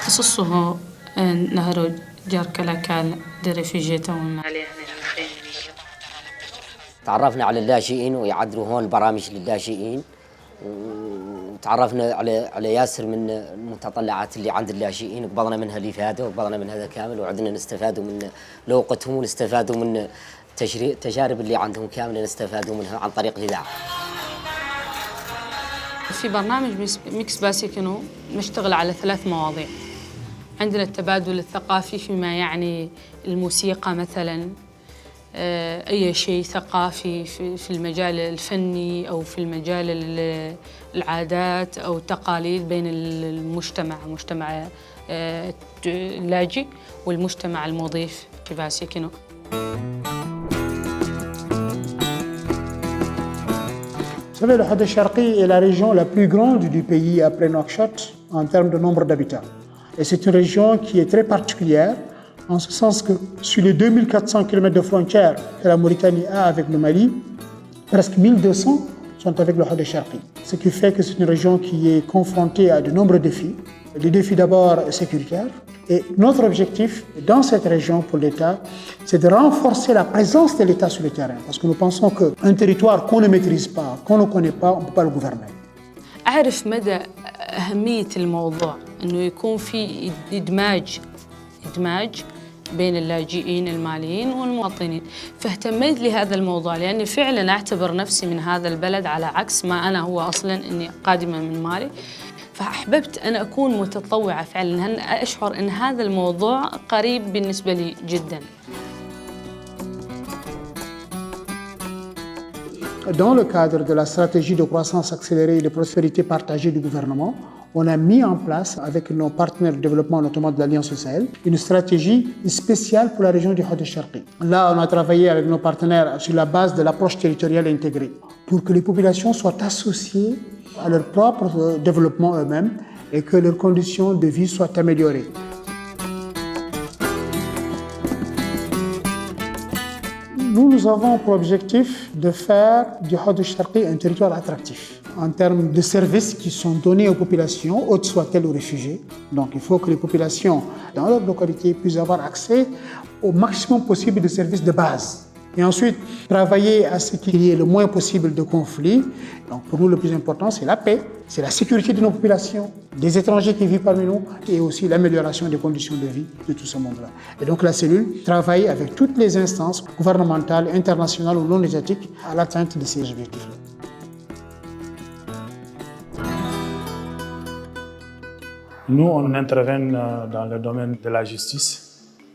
تخصصه نهر جاركلاكال لريفيجيتا تعرفنا على اللاجئين ويعدلوا هون البرامج لللاجئين، وتعرفنا على ياسر من المتطلعات اللي عند اللاجئين، وقبضنا منها الإفادة وقبضنا من هذا كامل، وعدنا نستفادوا من لوقتهم ونستفادوا من التجارب اللي عندهم كاملة نستفادوا منها عن طريق الإذاعة. في برنامج ميكس باسيكنو نشتغل على 3 مواضيع. عندنا التبادل الثقافي فيما يعني الموسيقى مثلاً، أي شيء ثقافي في المجال الفني أو في المجال العادات أو التقاليد بين المجتمع اللاجئ والمجتمع المضيف في باسيكنو. Vous savez, le Hadj Sharqi est la région la plus grande du pays après Nouakchott en termes de nombre d'habitants. Et c'est une région qui est très particulière, en ce sens que sur les 2400 km de frontières que la Mauritanie a avec le Mali, presque 1200 sont avec le Hadj Sharqi. Ce qui fait que c'est une région qui est confrontée à de nombreux défis. Les défis d'abord sécuritaires. Et notre objectif dans cette région pour l'État, c'est de renforcer la présence de l'État sur le terrain. Parce que nous pensons qu'un territoire qu'on ne maîtrise pas, qu'on ne connaît pas, on ne peut pas le gouverner. أعرف مدى أهمية الموضوع إنه يكون في إدماج بين اللاجئين الماليين والمواطنين، فاهتميت لهذا الموضوع لأني فعلاً أعتبر نفسي من هذا البلد على عكس ما أنا هو أصلاً إني قادمة من مالي، فأحببت أن أكون متطوعة فعلاً، أشعر أن هذا الموضوع قريب بالنسبة لي جداً. Dans le cadre de la stratégie de croissance accélérée et de prospérité partagée du gouvernement, on a mis en place avec nos partenaires de développement, notamment de l'Alliance du Sahel, une stratégie spéciale pour la région du Hadj Sharqi. Là, on a travaillé avec nos partenaires sur la base de l'approche territoriale intégrée pour que les populations soient associées à leur propre développement eux-mêmes et que leurs conditions de vie soient améliorées. Nous avons pour objectif de faire du Hadj Sharqi un territoire attractif en termes de services qui sont donnés aux populations, hautes soient-elles ou réfugiés. Donc il faut que les populations dans leur localité puissent avoir accès au maximum possible de services de base. Et ensuite, travailler à ce qu'il y ait le moins possible de conflits. Donc pour nous, le plus important, c'est la paix, c'est la sécurité de nos populations, des étrangers qui vivent parmi nous, et aussi l'amélioration des conditions de vie de tout ce monde-là. Et donc la cellule travaille avec toutes les instances gouvernementales, internationales ou non étatiques à l'atteinte de ces objectifs-là. Nous, on intervient dans le domaine de la justice,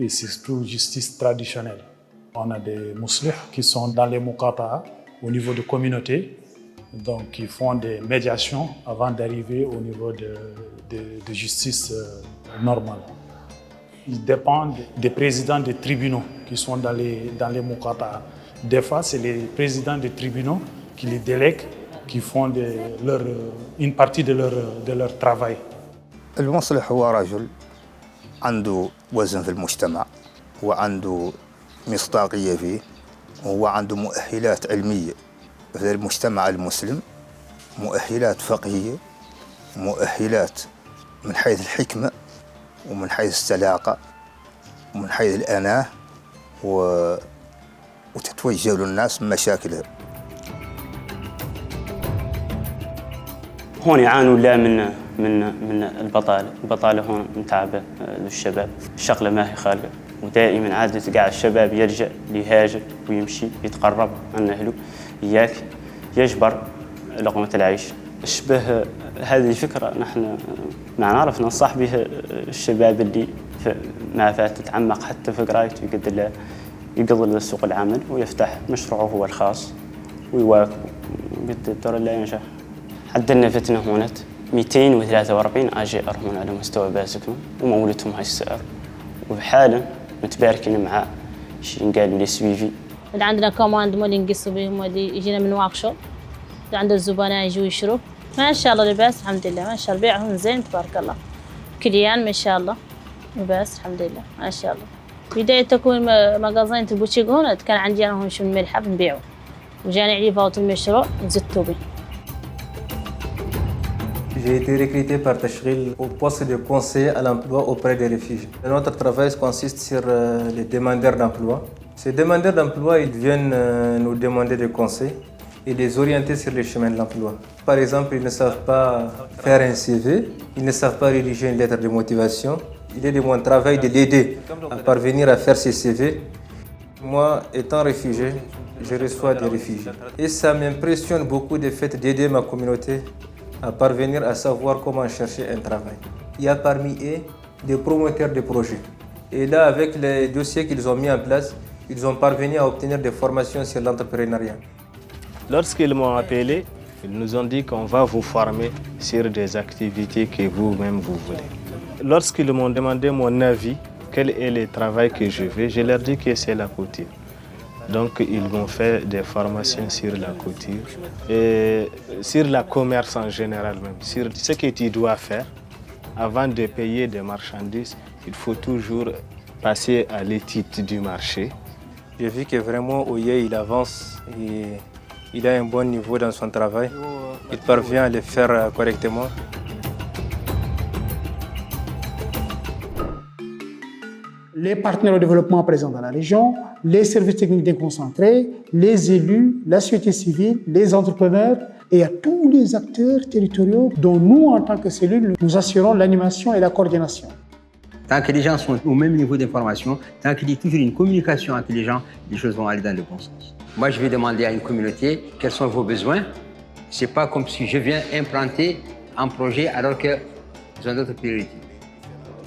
et surtout justice traditionnelle. On a des mouslihs qui sont dans les muqata'a au niveau de communautés, donc qui font des médiations avant d'arriver au niveau de justice normale. Ils dépendent des présidents des tribunaux qui sont dans les muqata'a. Des fois, c'est les présidents des tribunaux qui les délèguent, qui font une partie de leur travail. المصلح هو رجل عنده وزن في المجتمع وعنده مصداقية فيه، وهو عنده مؤهلات علمية في المجتمع المسلم، مؤهلات فقهية، مؤهلات من حيث الحكمة ومن حيث السلاقة ومن حيث الأناة وتتوجه للناس من مشاكلهم. هون يعانوا لا من البطالة هون متعبة للشباب، الشغلة ما هي خالقة، ودائما عادة قاعد الشباب يلجأ ليهاجر ويمشي يتقرب عن أهله، إياك يجبر لقمة العيش. أشبه هذه الفكرة نحن ما نعرف ننصح بها الشباب اللي ما فات تتعمق حتى في قرايته يقدر لسوق العمل ويفتح مشروعه هو الخاص ويواكب بالدور لا ينجح. عدلنا فتنة هونت 243 AGR هون على مستوى باسكنو ومولتهم هاي السعر، وبحالا متباركين مع شيء قالوا لي سويفي. عندنا كمان مولين قصوا بهم اللي يجينا من واقشو، عند الزبناء يجوا يشروا، ما شاء الله لباس الحمد لله، ما شاء الله بيعهم زين تبارك الله، كليان ما شاء الله لباس الحمد لله ما شاء الله. بداية تكون مغازين تبوشيق هون كان عندي أنا هون شو الملحة بنبيعه، وجاني عليه فوت المشروع زدتوا به. J'ai été recruté par Tashril au poste de conseiller à l'emploi auprès des réfugiés. Notre travail consiste sur les demandeurs d'emploi. Ces demandeurs d'emploi, ils viennent nous demander des conseils et les orienter sur les chemins de l'emploi. Par exemple, ils ne savent pas faire un CV, ils ne savent pas rédiger une lettre de motivation. Il est de mon travail de l'aider à parvenir à faire ses CV. Moi, étant réfugié, je reçois des réfugiés. Et ça m'impressionne beaucoup le fait d'aider ma communauté à parvenir à savoir comment chercher un travail. Il y a parmi eux des promoteurs de projets. Et là, avec les dossiers qu'ils ont mis en place, ils ont parvenu à obtenir des formations sur l'entrepreneuriat. Lorsqu'ils m'ont appelé, ils nous ont dit qu'on va vous former sur des activités que vous-même vous voulez. Lorsqu'ils m'ont demandé mon avis, quel est le travail que je veux, je leur dis que c'est la couture. Donc ils m'ont fait des formations sur la couture et sur la commerce en général même, sur ce que tu dois faire. Avant de payer des marchandises, il faut toujours passer à l'étude du marché. J'ai vu que vraiment Oye, il avance et il a un bon niveau dans son travail. Il parvient à le faire correctement. Les partenaires au développement présents dans la région, les services techniques déconcentrés, les élus, la société civile, les entrepreneurs et à tous les acteurs territoriaux dont nous, en tant que cellule, nous assurons l'animation et la coordination. Tant que les gens sont au même niveau d'information, tant qu'il y a toujours une communication entre les gens, les choses vont aller dans le bon sens. Moi, je vais demander à une communauté quels sont vos besoins. Ce n'est pas comme si je viens implanter un projet alors qu'ils ont d'autres priorités.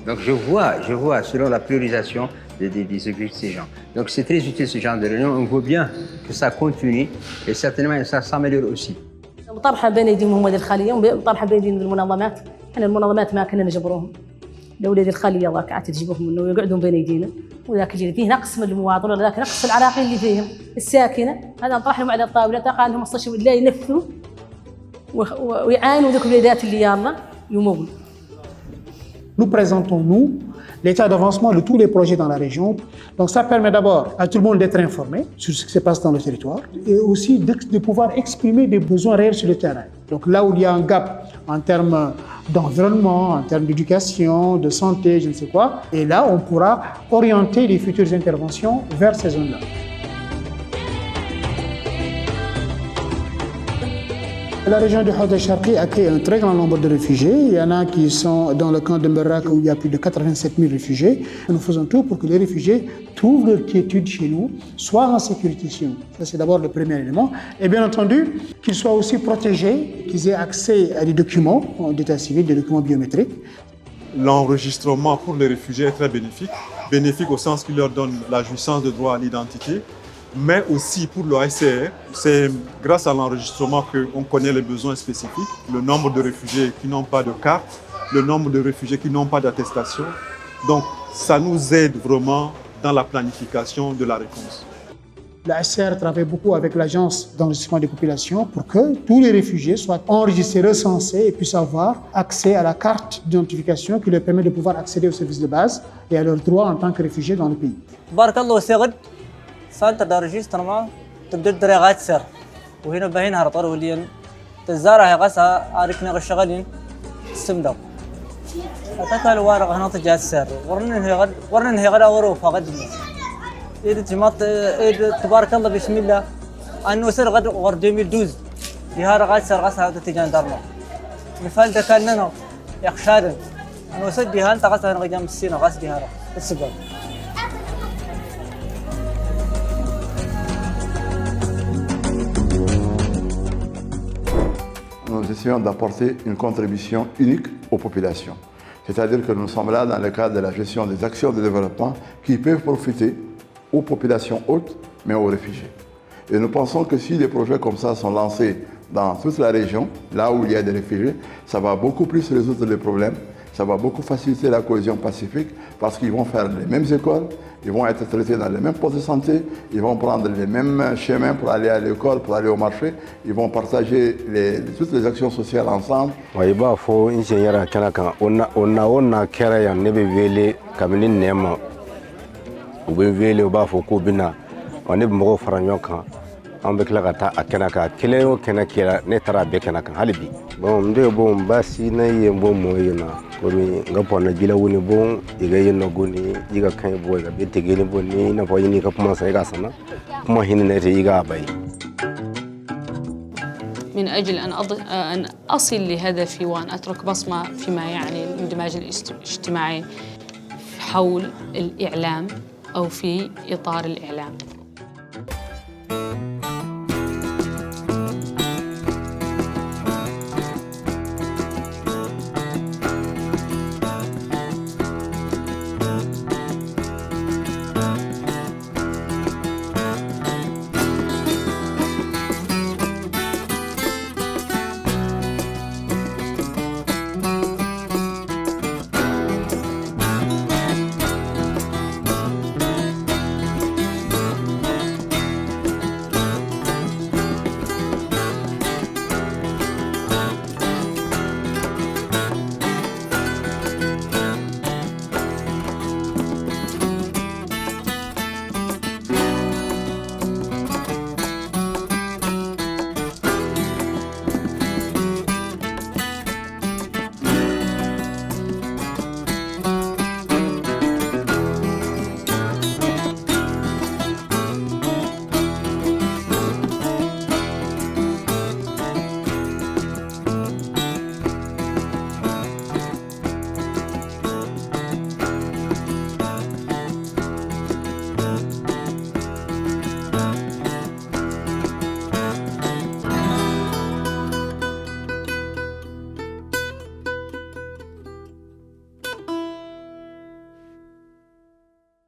Donc je vois selon la priorisation des objectifs de ces gens. Donc c'est très utile ce genre de réunion. On voit bien que ça continue et certainement ça s'améliore aussi. طرحه بين ايديهم هم ذي الخليه وطرحه بين ايدين المنظمات. احنا المنظمات ما كنا نجبروهم. الاولاد الخليه ذاك قاعده تجيبهم انه يقعدون بين ايدينا وذاك يجي فيه نقص من المواطن ولا ذاك نقص في العراقيل اللي فيهم الساكنه هذا نطرح لهم على الطاوله تلقى عندهم مستشفى لا ينفذوا ويعانوا ذوك الولادات اللي يلا يموتوا. Nous présentons, nous, l'état d'avancement de tous les projets dans la région. Donc ça permet d'abord à tout le monde d'être informé sur ce qui se passe dans le territoire et aussi de pouvoir exprimer des besoins réels sur le terrain. Donc là où il y a un gap en termes d'environnement, en termes d'éducation, de santé, je ne sais quoi, et là on pourra orienter les futures interventions vers ces zones-là. La région du Hawda Sharqi accueille un très grand nombre de réfugiés. Il y en a qui sont dans le camp de Mberrak où il y a plus de 87 000 réfugiés. Nous faisons tout pour que les réfugiés trouvent leur quiétude chez nous, soient en sécurité chez nous. Ça, c'est d'abord le premier élément. Et bien entendu, qu'ils soient aussi protégés, qu'ils aient accès à des documents d'état civil, des documents biométriques. L'enregistrement pour les réfugiés est très bénéfique. Bénéfique au sens qu'il leur donne la jouissance de droit à l'identité, mais aussi pour l'OICR, c'est grâce à l'enregistrement qu'on connaît les besoins spécifiques, le nombre de réfugiés qui n'ont pas de carte, le nombre de réfugiés qui n'ont pas d'attestation. Donc ça nous aide vraiment dans la planification de la réponse. L'ASR travaille beaucoup avec l'Agence d'enregistrement des populations pour que tous les réfugiés soient enregistrés, recensés et puissent avoir accès à la carte d'identification qui leur permet de pouvoir accéder aux services de base et à leurs droits en tant que réfugiés dans le pays. سانتا دارجيستر ما تبدأ درجات سر وهنا بهين هرطر وليان تزارع هي قصها عارفنا غشغلين السمدق أتاكل وارق هنا تجات سر ورن هي غدا وروف غد إذا جمعت إذا تبارك الله بسم الله أنه سر غد غر 2012 دي هرقات سر قصها تجان دارنا مثال ده كان لنا يخشادن أنه سد دي هان تقصها نقدام السنة قص دي هرق السبب. Nous essayons d'apporter une contribution unique aux populations. C'est-à-dire que nous sommes là dans le cadre de la gestion des actions de développement qui peuvent profiter aux populations hautes, mais aux réfugiés. Et nous pensons que si des projets comme ça sont lancés dans toute la région, là où il y a des réfugiés, ça va beaucoup plus résoudre les problèmes, ça va beaucoup faciliter la cohésion pacifique parce qu'ils vont faire les mêmes écoles, ils vont être traités dans les mêmes postes de santé, ils vont prendre les mêmes chemins pour aller à l'école, pour aller au marché, ils vont partager toutes les actions sociales ensemble. Il faut ingénieur kanaka on a kera ne be vele kamini nema ou be vele ba fo ko bina on est mo faranyo kan an bɛ tila ka taa a kɛnɛ kan kelen o kɛnɛ kɛra ne taara a bɛɛ kɛnɛ kan hali bi bon n de bon basi na ye bon mo ye na komi n ka pɔnna jila woni bon i ka yen nɔ goni i ka kan bo i ka bɛ tegeli bon ni na fɔ ɲini ka kuma sa i ka sana kuma hinɛ ne te i ka bai من أجل أن أصل لهدفي وأن أترك بصمة فيما يعني الاندماج الاجتماعي حول الإعلام أو في إطار الإعلام.